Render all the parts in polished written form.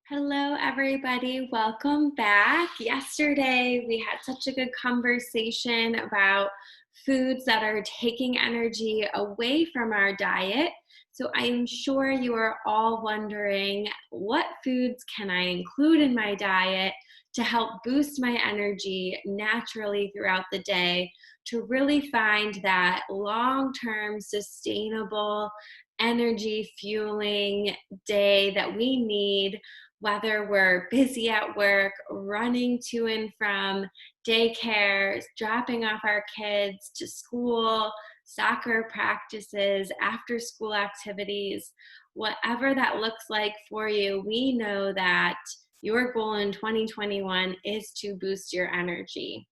Hello, everybody. Welcome back. Yesterday, we had such a good conversation about foods that are taking energy away from our diet. So, I'm sure you are all wondering, what foods can I include in my diet to help boost my energy naturally throughout the day to really find that long term sustainable energy fueling day that we need, whether we're busy at work, running to and from daycare, dropping off our kids to school, soccer practices, after school activities, whatever that looks like for you, we know that your goal in 2021 is to boost your energy.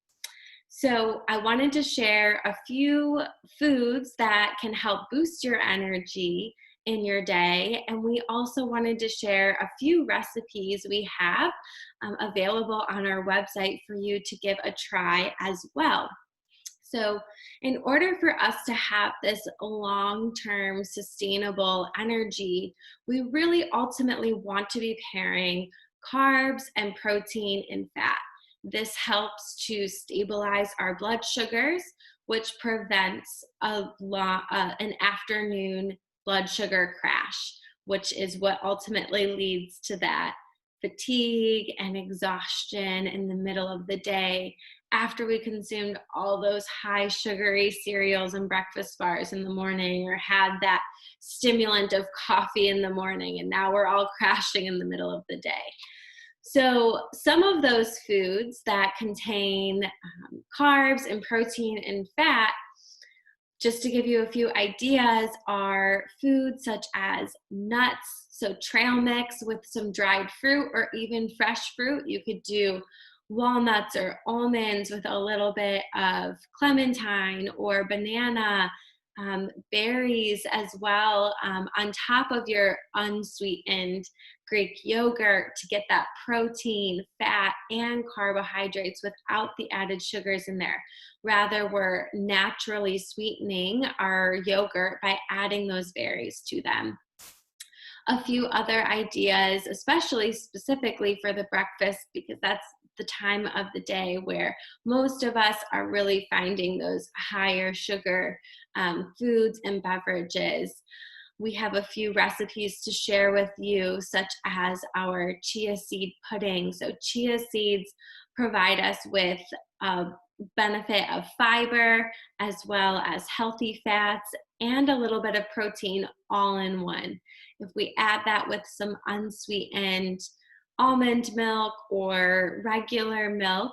So, I wanted to share a few foods that can help boost your energy in your day. And we also wanted to share a few recipes we have available on our website for you to give a try as well. So, in order for us to have this long term sustainable energy, we really ultimately want to be pairing carbs and protein and fat. This helps to stabilize our blood sugars, which prevents an afternoon blood sugar crash, which is what ultimately leads to that fatigue and exhaustion in the middle of the day after we consumed all those high sugary cereals and breakfast bars in the morning, or had that stimulant of coffee in the morning, and now we're all crashing in the middle of the day. So, some of those foods that contain carbs and protein and fat, just to give you a few ideas, are foods such as nuts, so trail mix with some dried fruit or even fresh fruit. You could do walnuts or almonds with a little bit of clementine or banana, berries as well, on top of your unsweetened Greek yogurt to get that protein, fat, and carbohydrates without the added sugars in there. Rather, we're naturally sweetening our yogurt by adding those berries to them. A few other ideas, especially specifically for the breakfast, because that's the time of the day where most of us are really finding those higher sugar foods and beverages. We have a few recipes to share with you, such as our chia seed pudding. So, chia seeds provide us with a benefit of fiber as well as healthy fats and a little bit of protein all in one. If we add that with some unsweetened almond milk or regular milk,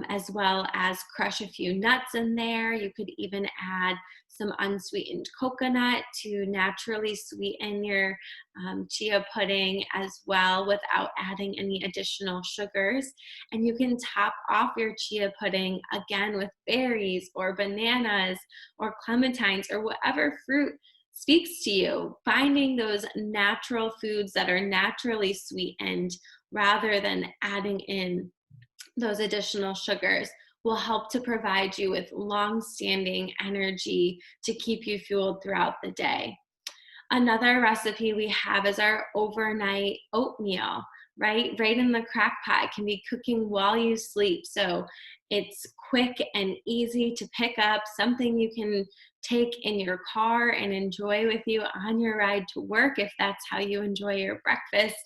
as well as crush a few nuts in there, you could even add some unsweetened coconut to naturally sweeten your chia pudding as well without adding any additional sugars. And you can top off your chia pudding again with berries or bananas or clementines or whatever fruit speaks to you. Finding those natural foods that are naturally sweetened rather than adding in those additional sugars will help to provide you with long-standing energy to keep you fueled throughout the day. Another recipe we have is our overnight oatmeal, right? Right in the crock pot. It can be cooking while you sleep. So it's quick and easy to pick up, something you can take in your car and enjoy with you on your ride to work if that's how you enjoy your breakfast.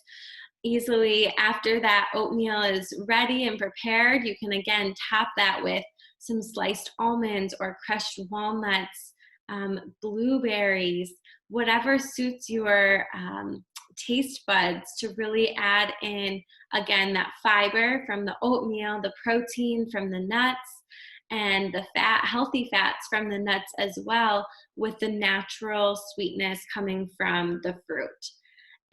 Easily after that oatmeal is ready and prepared, you can again top that with some sliced almonds or crushed walnuts, blueberries, whatever suits your taste buds, to really add in again that fiber from the oatmeal, the protein from the nuts, and the fat, healthy fats from the nuts as well, with the natural sweetness coming from the fruit.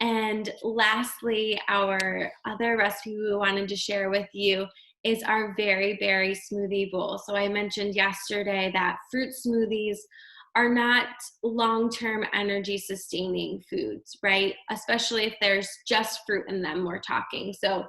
And lastly, our other recipe we wanted to share with you is our very berry smoothie bowl. So I mentioned yesterday that fruit smoothies are not long-term energy sustaining foods, right? Especially if there's just fruit in them, we're talking. So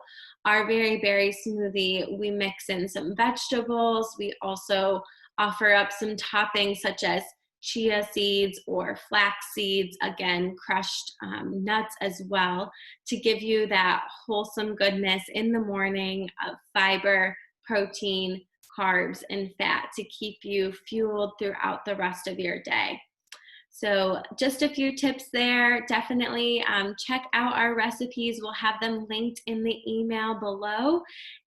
our very berry smoothie, we mix in some vegetables. We also offer up some toppings such as chia seeds or flax seeds, again, crushed nuts as well, to give you that wholesome goodness in the morning of fiber, protein, carbs, and fat to keep you fueled throughout the rest of your day. So just a few tips there. Definitely check out our recipes. We'll have them linked in the email below.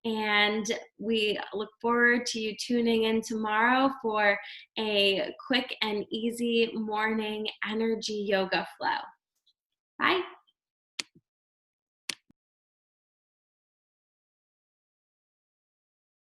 And we look forward to you tuning in tomorrow for a quick and easy morning energy yoga flow. Bye.